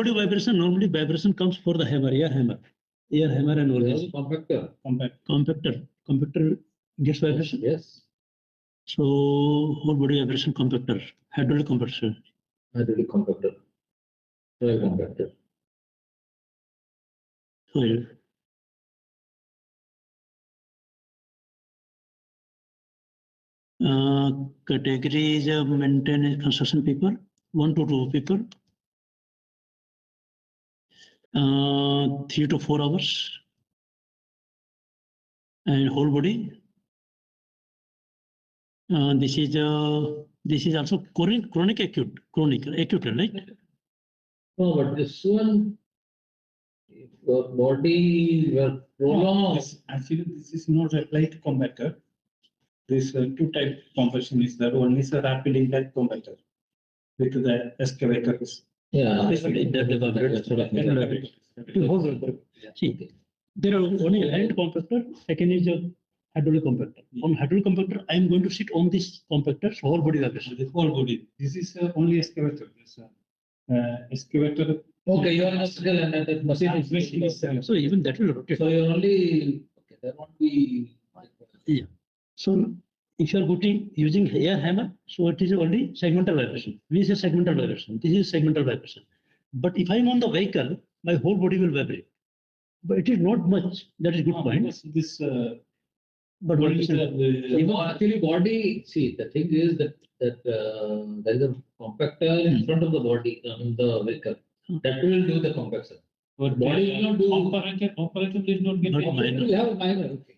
vibration, normally vibration comes for the hammer, air hammer and all this. Compactor gets vibration. Yes. So whole body vibration compactor, hydraulic compactor. Hydraulic compactor. Soil compactor. Soil. Categories of maintenance construction people, 1 to 2 people. 3 to 4 hours. And whole body. This is also chronic acute, right? No, but this one, if your body were prolonged. Actually, this is not a light compactor. This two type compression is there. One is a rapid impact compactor with the excavators. Yeah. See, there are only hand compactor, second is a hydraulic compactor. On hydraulic compactor, I am going to sit on this compactor, so whole body vibration. This whole body. This is only excavator. This excavator. Okay, you are not still and that machine is. So even that will rotate. So you only, okay, there won't be. Yeah. So if you are using air hammer, so it is only segmental vibration. We say segmental vibration. This is segmental vibration. But if I am on the vehicle, my whole body will vibrate. But it is not much. That is good point. This. But Actually, body. See, the thing is that there is a compactor in front of the body on the vehicle. That will do the compaction. But body will not do. Operator is not get. We have minor. Okay.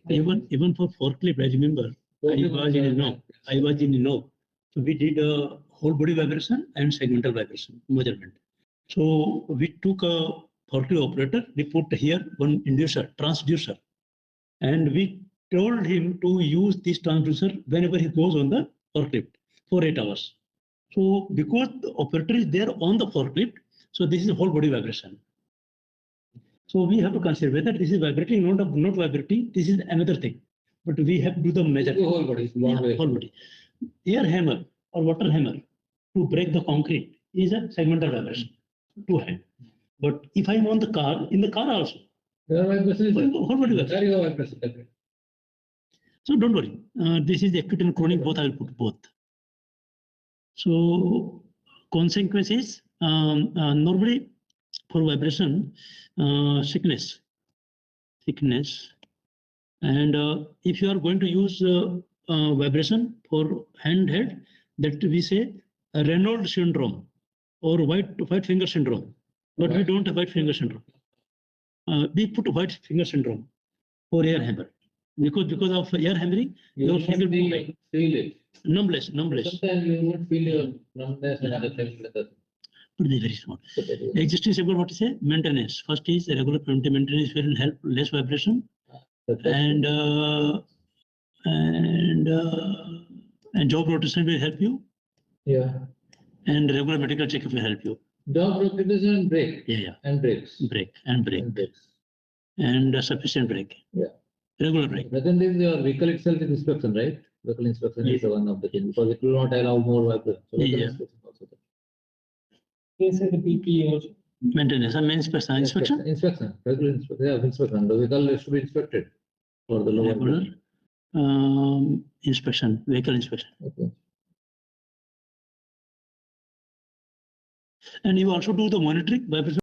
Even for forklift, I remember. I was in Innov. So we did a whole body vibration and segmental vibration measurement. So we took a forklift operator, we put here one transducer, and we told him to use this transducer whenever he goes on the forklift for 8 hours. So because the operator is there on the forklift, so this is whole body vibration. So we have to consider whether this is vibrating or not vibrating. This is another thing. But we have to do the measurement. Whole body. Whole body. Air hammer or water hammer to break the concrete is a segmental vibration, two hand. But if I am on the car, in the car also, whole body vibration. So don't worry. This is acute and chronic, both I will put both. So consequences, normally for vibration, sickness. And if you are going to use vibration for handheld, that we say a Reynolds syndrome or white finger syndrome. But we don't have white finger syndrome. We put white finger syndrome for air hammer. Because of air hammering, your finger will feel it. Numbness. Sometimes you won't feel your numbness and other things like that. But they are very small. Existing safeguard, what is say? Maintenance. First is regular preventive maintenance will help less vibration. And job rotation will help you. Yeah. And regular medical checkup will help you. Job rotation and brake. Yeah. And brakes. Brake. And Sufficient brake. Yeah. Regular brake. Second is your vehicle itself is inspection, right? Vehicle inspection is one of the things because it will not allow more vibration. So Yeah. They say the PPA also. Maintenance. I mean inspection. Inspection. Regular inspection. Yeah, inspection. The vehicle has to be inspected for the lower. Regular inspection. Vehicle inspection. Okay. And you also do the monitoring vibration.